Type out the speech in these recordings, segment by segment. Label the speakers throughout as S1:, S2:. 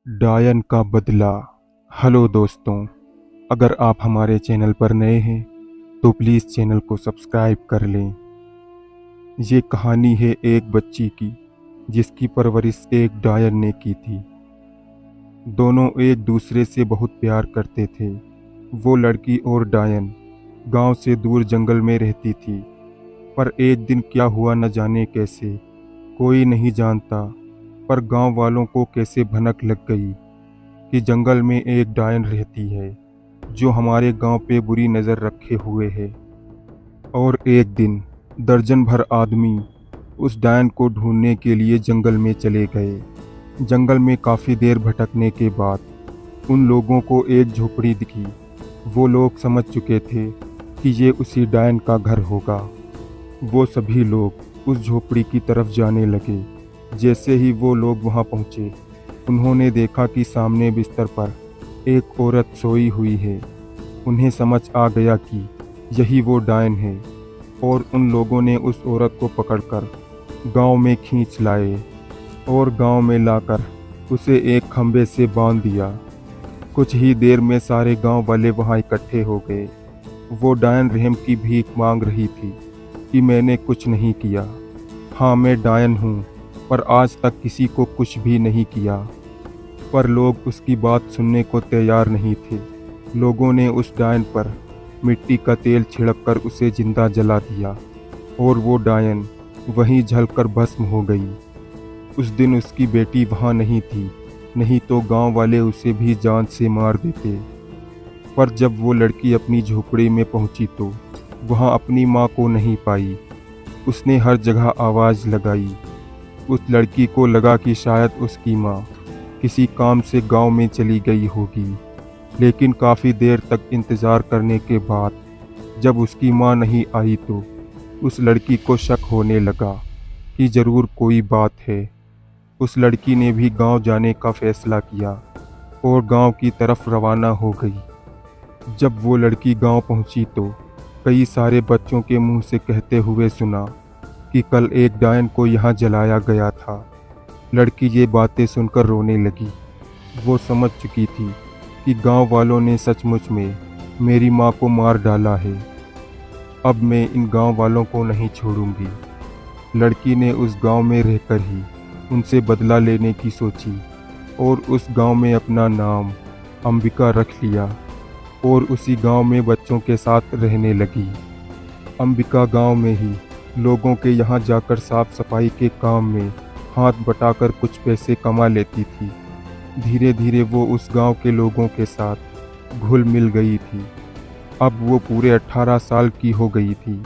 S1: डायन का बदला। हेलो दोस्तों, अगर आप हमारे चैनल पर नए हैं तो प्लीज़ चैनल को सब्सक्राइब कर लें। ये कहानी है एक बच्ची की जिसकी परवरिश एक डायन ने की थी। दोनों एक दूसरे से बहुत प्यार करते थे। वो लड़की और डायन गांव से दूर जंगल में रहती थी। पर एक दिन क्या हुआ न जाने कैसे, कोई नहीं जानता, पर गांव वालों को कैसे भनक लग गई कि जंगल में एक डायन रहती है जो हमारे गांव पे बुरी नज़र रखे हुए है। और एक दिन दर्जन भर आदमी उस डायन को ढूंढने के लिए जंगल में चले गए। जंगल में काफ़ी देर भटकने के बाद उन लोगों को एक झोपड़ी दिखी। वो लोग समझ चुके थे कि ये उसी डायन का घर होगा। वो सभी लोग उस झोपड़ी की तरफ जाने लगे। जैसे ही वो लोग वहां पहुंचे, उन्होंने देखा कि सामने बिस्तर पर एक औरत सोई हुई है। उन्हें समझ आ गया कि यही वो डायन है और उन लोगों ने उस औरत को पकड़कर गांव में खींच लाए और गांव में लाकर उसे एक खंभे से बांध दिया। कुछ ही देर में सारे गांव वाले वहां इकट्ठे हो गए। वो डायन रहम की भीख मांग रही थी कि मैंने कुछ नहीं किया। हाँ, मैं डायन हूँ, पर आज तक किसी को कुछ भी नहीं किया। पर लोग उसकी बात सुनने को तैयार नहीं थे। लोगों ने उस डायन पर मिट्टी का तेल छिड़ककर उसे जिंदा जला दिया और वो डायन वहीं जलकर भस्म हो गई। उस दिन उसकी बेटी वहाँ नहीं थी, नहीं तो गांव वाले उसे भी जान से मार देते। पर जब वो लड़की अपनी झोपड़ी में पहुंची तो वहाँ अपनी माँ को नहीं पाई। उसने हर जगह आवाज़ लगाई। उस लड़की को लगा कि शायद उसकी माँ किसी काम से गांव में चली गई होगी। लेकिन काफ़ी देर तक इंतज़ार करने के बाद जब उसकी माँ नहीं आई तो उस लड़की को शक होने लगा कि ज़रूर कोई बात है। उस लड़की ने भी गांव जाने का फ़ैसला किया और गांव की तरफ रवाना हो गई। जब वो लड़की गांव पहुंची तो कई सारे बच्चों के मुंह से कहते हुए सुना कि कल एक डायन को यहाँ जलाया गया था। लड़की ये बातें सुनकर रोने लगी। वो समझ चुकी थी कि गांव वालों ने सचमुच में मेरी माँ को मार डाला है। अब मैं इन गांव वालों को नहीं छोड़ूंगी। लड़की ने उस गांव में रहकर ही उनसे बदला लेने की सोची और उस गांव में अपना नाम अंबिका रख लिया और उसी गांव में बच्चों के साथ रहने लगी। अंबिका गांव में ही लोगों के यहाँ जाकर साफ सफाई के काम में हाथ बटाकर कुछ पैसे कमा लेती थी। धीरे धीरे वो उस गांव के लोगों के साथ घुल मिल गई थी। अब वो पूरे 18 साल की हो गई थी,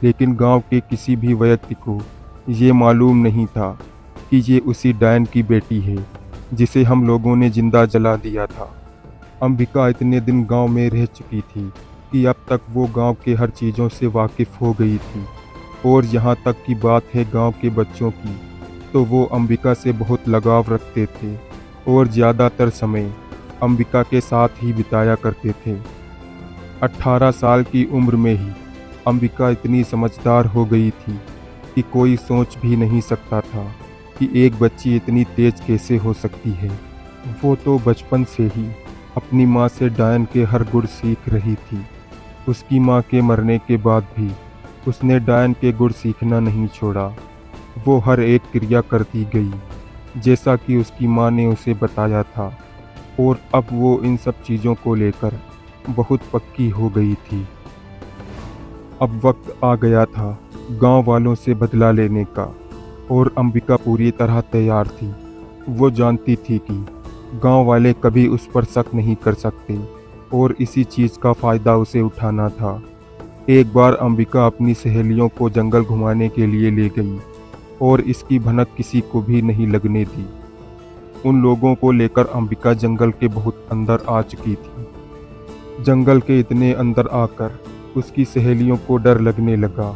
S1: लेकिन गांव के किसी भी व्यक्ति को ये मालूम नहीं था कि ये उसी डायन की बेटी है जिसे हम लोगों ने जिंदा जला दिया था। अंबिका इतने दिन गांव में रह चुकी थी कि अब तक वो गांव के हर चीज़ों से वाकिफ़ हो गई थी। और यहाँ तक की बात है गांव के बच्चों की, तो वो अंबिका से बहुत लगाव रखते थे और ज़्यादातर समय अंबिका के साथ ही बिताया करते थे। 18 साल की उम्र में ही अंबिका इतनी समझदार हो गई थी कि कोई सोच भी नहीं सकता था कि एक बच्ची इतनी तेज कैसे हो सकती है। वो तो बचपन से ही अपनी माँ से डायन के हर गुण सीख रही थी। उसकी माँ के मरने के बाद भी उसने डायन के गुण सीखना नहीं छोड़ा। वो हर एक क्रिया करती गई जैसा कि उसकी माँ ने उसे बताया था और अब वो इन सब चीज़ों को लेकर बहुत पक्की हो गई थी। अब वक्त आ गया था गांव वालों से बदला लेने का और अंबिका पूरी तरह तैयार थी। वो जानती थी कि गांव वाले कभी उस पर शक नहीं कर सकते और इसी चीज़ का फ़ायदा उसे उठाना था। एक बार अंबिका अपनी सहेलियों को जंगल घुमाने के लिए ले गई और इसकी भनक किसी को भी नहीं लगने दी। उन लोगों को लेकर अंबिका जंगल के बहुत अंदर आ चुकी थी। जंगल के इतने अंदर आकर उसकी सहेलियों को डर लगने लगा।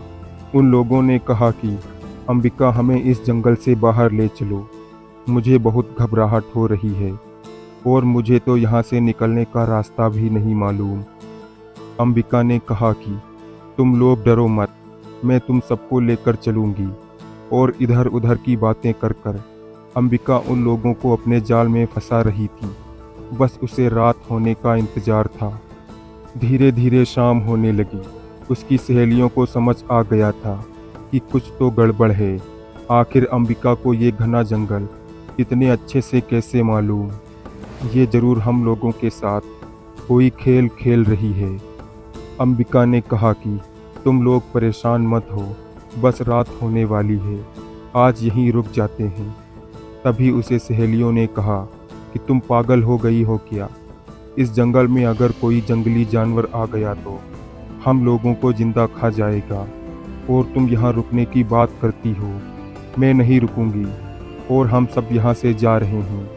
S1: उन लोगों ने कहा कि अंबिका, हमें इस जंगल से बाहर ले चलो, मुझे बहुत घबराहट हो रही है और मुझे तो यहाँ से निकलने का रास्ता भी नहीं मालूम। अंबिका ने कहा कि तुम लोग डरो मत, मैं तुम सबको लेकर चलूंगी। और इधर उधर की बातें कर कर अंबिका उन लोगों को अपने जाल में फंसा रही थी। बस उसे रात होने का इंतजार था। धीरे धीरे शाम होने लगी। उसकी सहेलियों को समझ आ गया था कि कुछ तो गड़बड़ है। आखिर अंबिका को ये घना जंगल इतने अच्छे से कैसे मालूम? ये जरूर हम लोगों के साथ कोई खेल खेल रही है। अंबिका ने कहा कि तुम लोग परेशान मत हो, बस रात होने वाली है, आज यहीं रुक जाते हैं। तभी उसे सहेलियों ने कहा कि तुम पागल हो गई हो क्या? इस जंगल में अगर कोई जंगली जानवर आ गया तो हम लोगों को जिंदा खा जाएगा, और तुम यहाँ रुकने की बात करती हो। मैं नहीं रुकूंगी, और हम सब यहाँ से जा रहे हैं,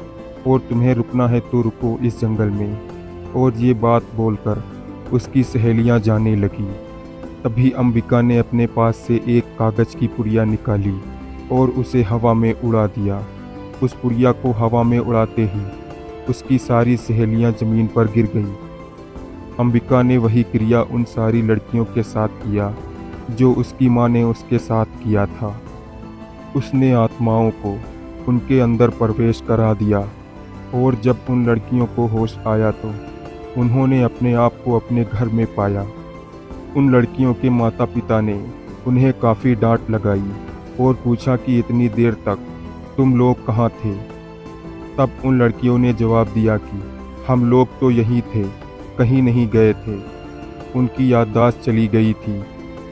S1: और तुम्हें रुकना है तो रुको इस जंगल में। और ये बात बोलकर उसकी सहेलियाँ जाने लगी। तभी अंबिका ने अपने पास से एक कागज की पुड़िया निकाली और उसे हवा में उड़ा दिया। उस पुड़िया को हवा में उड़ाते ही उसकी सारी सहेलियां जमीन पर गिर गईं। अंबिका ने वही क्रिया उन सारी लड़कियों के साथ किया जो उसकी माँ ने उसके साथ किया था। उसने आत्माओं को उनके अंदर प्रवेश करा दिया, और जब उन लड़कियों को होश आया तो उन्होंने अपने आप को अपने घर में पाया। उन लड़कियों के माता पिता ने उन्हें काफ़ी डांट लगाई और पूछा कि इतनी देर तक तुम लोग कहाँ थे? तब उन लड़कियों ने जवाब दिया कि हम लोग तो यहीं थे, कहीं नहीं गए थे। उनकी याददाश्त चली गई थी,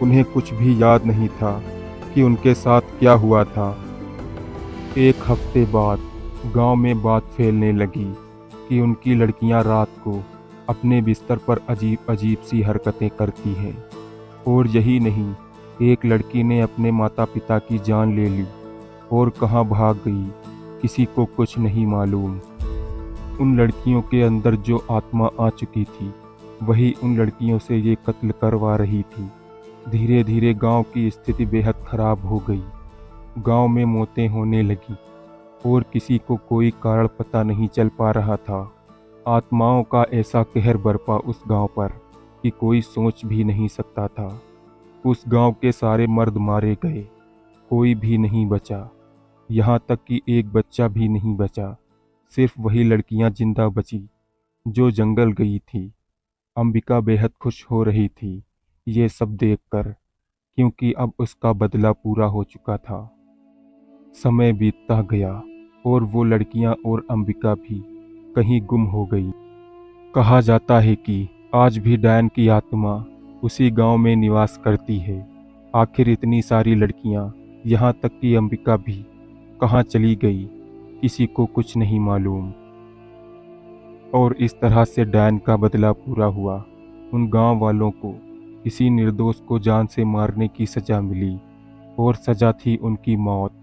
S1: उन्हें कुछ भी याद नहीं था कि उनके साथ क्या हुआ था। एक हफ्ते बाद गांव में बात फैलने लगी कि उनकी लड़कियां रात को अपने बिस्तर पर अजीब अजीब सी हरकतें करती हैं। और यही नहीं, एक लड़की ने अपने माता पिता की जान ले ली और कहाँ भाग गई, किसी को कुछ नहीं मालूम। उन लड़कियों के अंदर जो आत्मा आ चुकी थी वही उन लड़कियों से ये कत्ल करवा रही थी। धीरे धीरे गांव की स्थिति बेहद खराब हो गई। गांव में मौतें होने लगी और किसी को कोई कारण पता नहीं चल पा रहा था। आत्माओं का ऐसा कहर बरपा उस गांव पर कि कोई सोच भी नहीं सकता था। उस गांव के सारे मर्द मारे गए, कोई भी नहीं बचा। यहाँ तक कि एक बच्चा भी नहीं बचा। सिर्फ वही लड़कियां जिंदा बची जो जंगल गई थी। अंबिका बेहद खुश हो रही थी ये सब देखकर, क्योंकि अब उसका बदला पूरा हो चुका था। समय बीतता गया और वो लड़कियां और अंबिका भी कहीं गुम हो गई। कहा जाता है कि आज भी डायन की आत्मा उसी गांव में निवास करती है। आखिर इतनी सारी लड़कियां, यहाँ तक कि अंबिका भी कहाँ चली गई, किसी को कुछ नहीं मालूम। और इस तरह से डायन का बदला पूरा हुआ। उन गांव वालों को किसी निर्दोष को जान से मारने की सजा मिली, और सजा थी उनकी मौत।